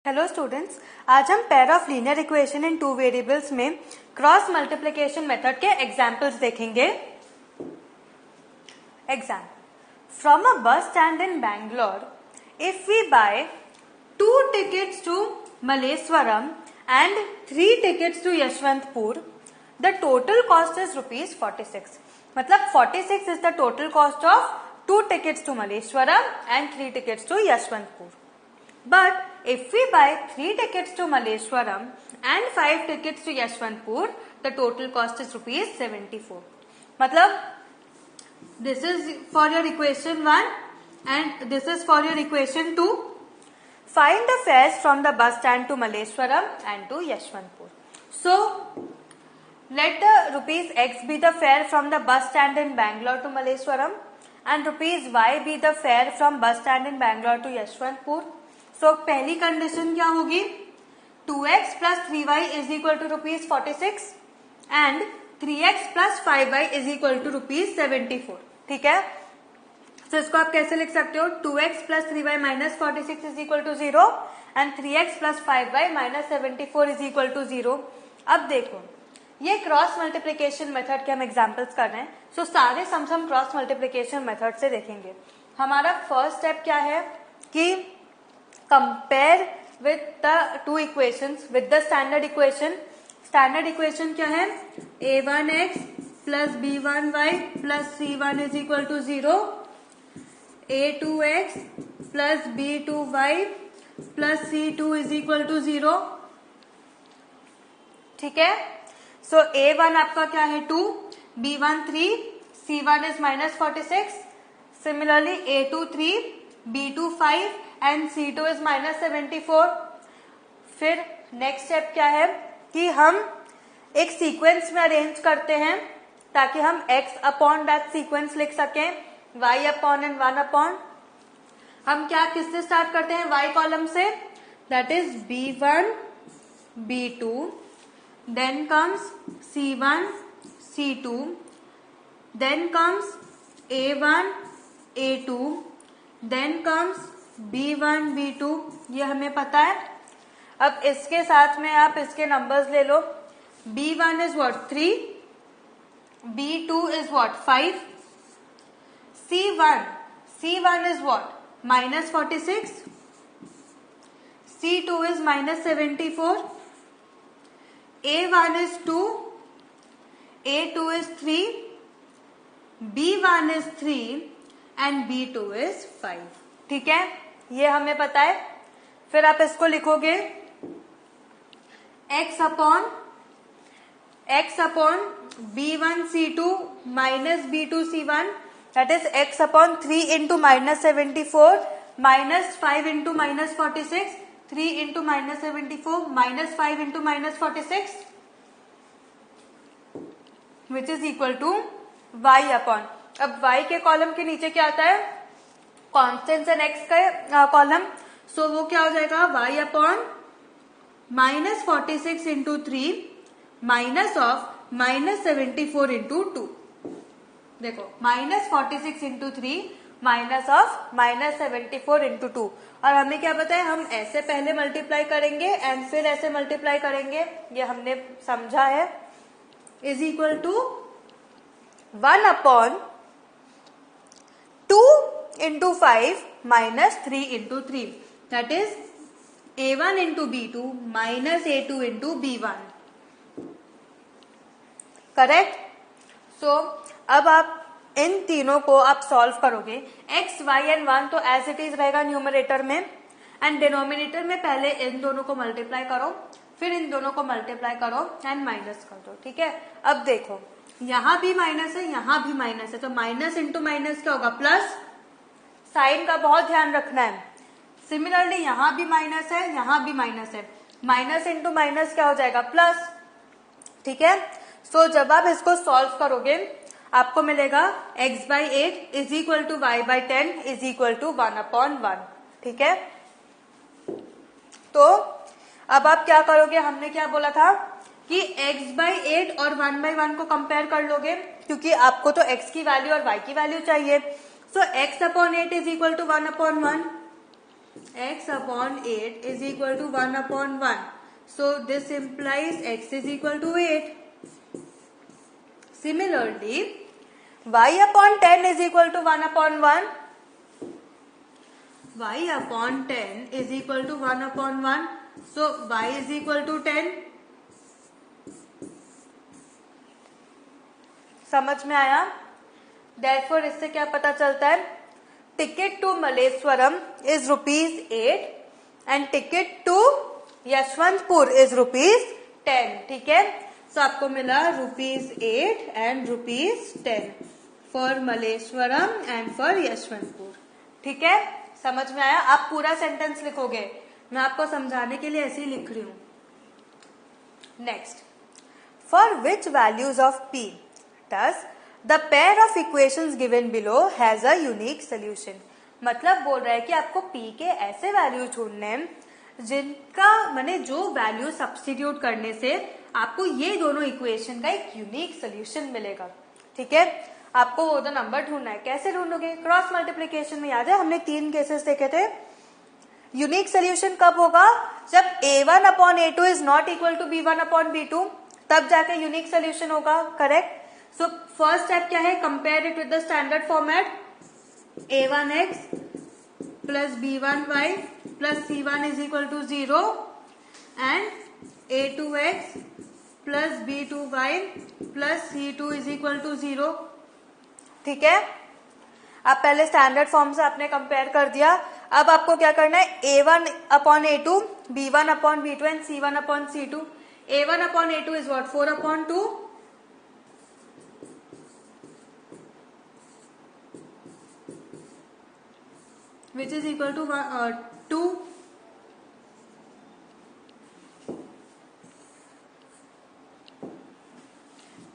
Hello students, आज हम pair of linear equation in two variables में क्रॉस मल्टीप्लिकेशन मेथड के एग्जांपल्स देखेंगे। Example from a bus stand in Bangalore, if we buy 2 tickets to Malleshwaram and 3 tickets to Yeshwanthpur, the total cost is ₹46। मतलब 46 is the total cost of 2 tickets to Malleshwaram and 3 tickets to Yeshwanthpur. But if we buy 3 tickets to Malleshwaram and 5 tickets to Yashwantpur, the total cost is ₹74. मतलब this is for your equation 1 and this is for your equation 2. Find the fares from the bus stand to Malleshwaram and to Yashwantpur. So let the ₹X be the fare from the bus stand in Bangalore to Malleshwaram and ₹Y be the fare from bus stand in Bangalore to Yashwantpur. So पहली condition क्या होगी, 2x plus 3y is equal to ₹46 and 3x plus 5y is equal to ₹74. ठीक है, तो इसको आप कैसे लिख सकते हो, 2x plus 3y minus 46 is equal to 0 and 3x plus 5y minus 74 is equal to 0. अब देखो, ये क्रॉस मल्टीप्लिकेशन मेथड के हम एग्जांपल्स कर रहे हैं. सो सारे सम्स हम क्रॉस मल्टीप्लिकेशन मेथड से देखेंगे. हमारा फर्स्ट स्टेप क्या है कि compare with the two equations with the standard equation. Standard equation क्या है, a1x plus b1y plus c1 is equal to 0, a2x plus b2y plus c2 is equal to 0. ठीक है, सो a1 आपका क्या है 2, b1 3, c1 is -46. Similarly a2 3, b2 5 and C2 is -74. फिर next step क्या है कि हम एक सीक्वेंस में अरेंज करते हैं ताकि हम x अपॉन दैट सीक्वेंस लिख सकें, y अपॉन एंड 1 अपॉन. हम क्या किससे स्टार्ट करते हैं, y कॉलम से, that is b1 b2, then comes c1 c2, then comes a1 a2, then comes b1 b2. ये हमें पता है. अब इसके साथ में आप इसके नंबर्स ले लो. b1 is what 3, b2 is what 5, c1 is what -46, c2 is -74, a1 is 2, a2 is 3, b1 is 3 and b2 is 5. ठीक है, ये हमें पता है. फिर आप इसको लिखोगे x upon b1 c2 minus b2 c1, that is x upon 3 into -74 minus 5 into -46, 3 into -74 minus 5 into -46, which is equal to y upon. अब y के कॉलम के नीचे क्या आता है, कॉन्स्टेंट्स एंड x का कॉलम. सो वो क्या हो जाएगा, y upon -46 into 3 minus of -74 into 2. देखो -46 इंटू 3 माइनस ऑफ -74 इंटू 2. और हमें क्या पता है, हम ऐसे पहले मल्टीप्लाई करेंगे एंड फिर ऐसे मल्टीप्लाई करेंगे, ये हमने समझा है. Is equal to 1 upon 2 into 5 minus 3 into 3, that is a1 into b2 minus a2 into b1. Correct. So अब आप इन तीनों को आप सॉल्व करोगे. x, y एंड 1 तो एज इट इज रहेगा न्यूमरेटर में, एंड डिनोमिनेटर में पहले इन दोनों को मल्टीप्लाई करो, फिर इन दोनों को मल्टीप्लाई करो एंड माइनस कर दो. ठीक है, अब देखो यहां भी माइनस है, यहां भी माइनस है, तो माइनस इंटू माइनस क्या होगा, प्लस. साइन का बहुत ध्यान रखना है. सिमिलरली यहां भी माइनस है, यहां भी माइनस है, माइनस इंटू माइनस क्या हो जाएगा, प्लस. ठीक है, सो जब आप इसको सॉल्व करोगे आपको मिलेगा x/8 is equal to y/10 is equal to 1/1. ठीक है, तो अब आप क्या करोगे, हमने क्या बोला था कि x/8 और 1/1 को कंपेयर कर लोगे, क्योंकि आपको तो x की वैल्यू और y की वैल्यू चाहिए. सो x अपॉन 8 is equal to 1/1. x upon 8 is equal to 1 upon 1. So this implies x is equal to 8. Similarly, y upon 10 is equal to 1 upon 1. Y upon 10 is equal to 1 upon 1. So y is equal to 10. समझ में आया? Therefore इससे क्या पता चलता है? Ticket to Malleshwaram is ₹8 and ticket to Yeshwanthpur is ₹10. ठीक है, सो आपको मिला ₹8 and ₹10 for Malleshwaram and for Yeshwanthpur. ठीक है, समझ में आया? आप पूरा सेंटेंस लिखोगे, मैं आपको समझाने के लिए ऐसे ही लिख रही हूं. Next, for which values of p does the pair of equations given below has a unique solution. मतलब बोल रहा है कि आपको p के ऐसे वैल्यू ढूंढने हैं जिनका माने जो वैल्यू सब्स्टिट्यूट करने से आपको ये दोनों इक्वेशन का एक यूनिक सोल्यूशन मिलेगा. ठीक है, आपको वो दो नंबर ढूंढना है. कैसे ढूंढोगे? क्रॉस मल्टीप्लीकेशन में. याद है हमने 3 केसेस देखे थे. यूनिक सोल्यूशन कब होगा? जब a1 upon a2 is not equal to b1 upon b2, तब जाके यूनिक सोल्यूशन होगा. करेक्ट. सो फर्स्ट स्टेप क्या है? Compare it with the standard format. a1x plus b1y plus c1 is equal to 0 and a2x plus b2y plus c2 is equal to 0. ठीक है, अब पहले standard form से आपने compare कर दिया. अब आपको क्या करना है? a1 upon a2, b1 upon b2 and c1 upon c2. a1 upon a2 is what? 4 upon 2. which is equal to 2.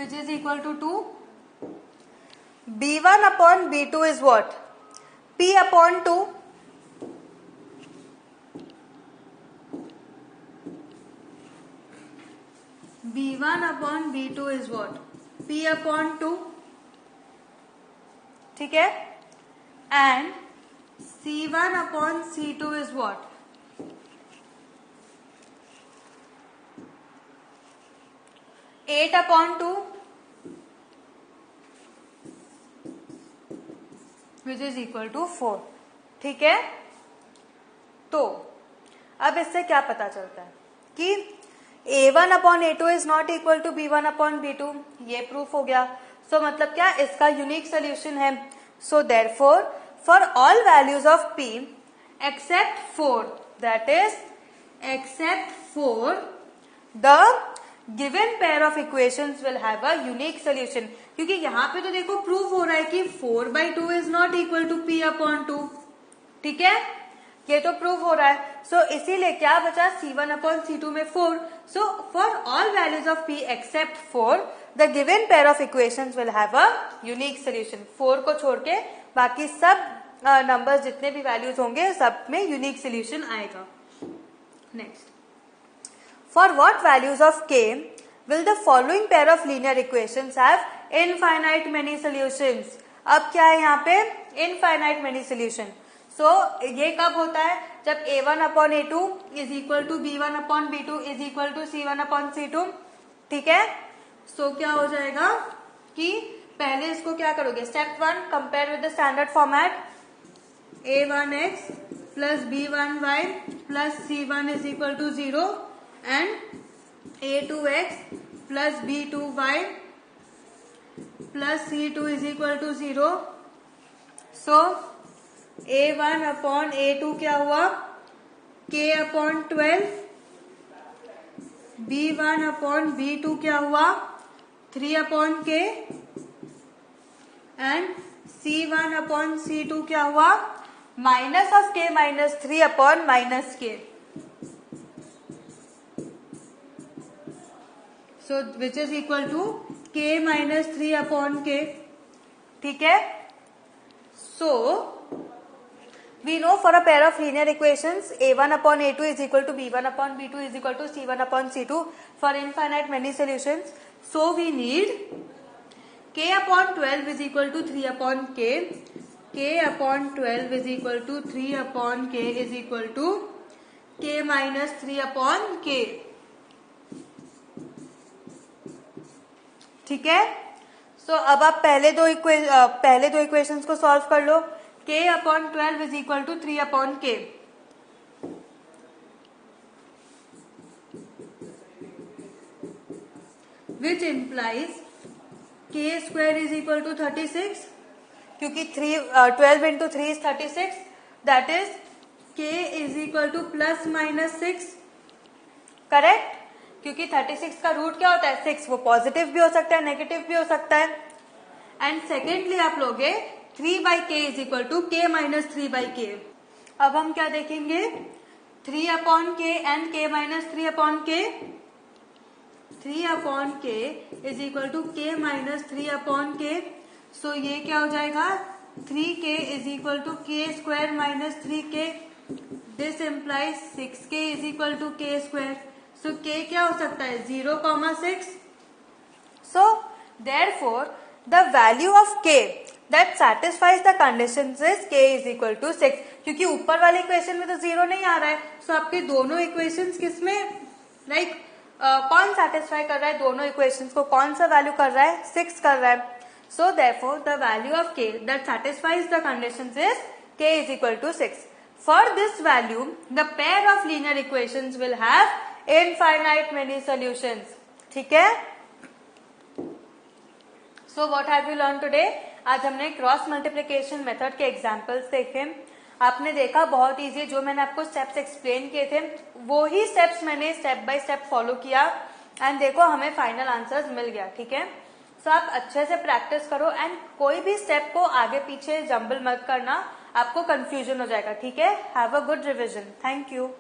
which is equal to 2. b1 upon b2 is what? p upon 2. b1 upon b2 is what? p upon 2. ठीक है, and c1 upon c2 is what? Eight upon 2 which is equal to 4. ठीक है, तो अब इससे क्या पता चलता है कि a1 upon a2 is not equal to b1 upon b2. ये प्रूफ हो गया. सो मतलब क्या? इसका यूनिक सोल्यूशन है. So therefore for all values of p except 4, that is except 4, the given pair of equations will have a unique solution. क्योंकि यहाँ पे तो देखो प्रूफ हो रहा है कि 4/2 is not equal to p upon 2. ठीक है, ये तो प्रूफ हो रहा है. सो इसीलिए क्या बचा? c1 upon c2 में 4. सो for all values of p except 4, the given pair of equations will have a unique solution. 4 को छोड़ के बाकी सब नंबर्स जितने भी वैल्यूज होंगे सब में यूनिक सोल्यूशन आएगा. Next, for what values of k will the following pair of linear equations have infinite many solutions. अब क्या है यहाँ पे? Infinite many solution. सो ये कब होता है? जब a1 upon a2 is equal to b1 upon b2 is equal to c1 upon c2. ठीक है, सो क्या हो जाएगा कि पहले इसको क्या करोगे? Step 1, compare with the standard format. a1x plus b1y plus c1 is equal to 0 and a2x plus b2y plus c2 is equal to 0. So a1 upon a2 क्या हुआ? k upon 12. b1 upon b2 क्या हुआ? 3 upon k and c1 upon c2 क्या हुआ? Minus of k minus 3 upon minus k. So which is equal to k minus 3 upon k. ठीक है, सो we know for a pair of linear equations a1 upon a2 is equal to b1 upon b2 is equal to c1 upon c2 for infinite many solutions. So we need k upon 12 is equal to 3 upon k k upon 12 is equal to 3 upon k is equal to k minus 3 upon k। ठीक है, सो अब आप पहले दो equations को solve कर लो। k upon 12 is equal to 3 upon k, which implies k square is equal to 36, क्योंकि 12 into 3 is 36, that is k is equal to plus minus 6, correct, क्योंकि 36 का रूट क्या होता है 6, वो पॉजिटिव भी हो सकता है नेगेटिव भी हो सकता है। एंड सेकेंडली आप लोगे 3 by K is equal to k minus 3 by K. अब हम क्या देखेंगे, 3 अपॉन के एंड k माइनस 3 अपॉन के, 3 upon k is equal to k minus 3 upon k. So ये क्या हो जाएगा 3k is equal to k square minus 3k, this implies 6k is equal to k square. So k क्या हो सकता है 0,6। So therefore the value of k that satisfies the conditions is k is equal to 6, क्योंकि ऊपर वाले equation में तो 0 नहीं आ रहा है। सो आपके दोनों इक्वेशंस किसमें कौन सेटिस्फाई कर रहा है, दोनों इक्वेशंस को कौन सा वैल्यू कर रहा है 6 कर रहा है। So therefore the value of k that satisfies the conditions is k is equal to 6। For this value, the pair of linear equations will have infinite many solutions. ठीक है? So what have you learned today? आज हमने cross multiplication method के examples देखे। आपने देखा बहुत easy, जो मैंने आपको स्टेप्स एक्सप्लेन किए थे वो ही स्टेप्स मैंने स्टेप बाय स्टेप फॉलो किया एंड देखो हमें फाइनल आंसर्स मिल गया। ठीक है, सो आप अच्छे से प्रैक्टिस करो एंड कोई भी स्टेप को आगे पीछे जंबल मत करना, आपको कंफ्यूजन हो जाएगा। ठीक है, have a good revision. Thank you.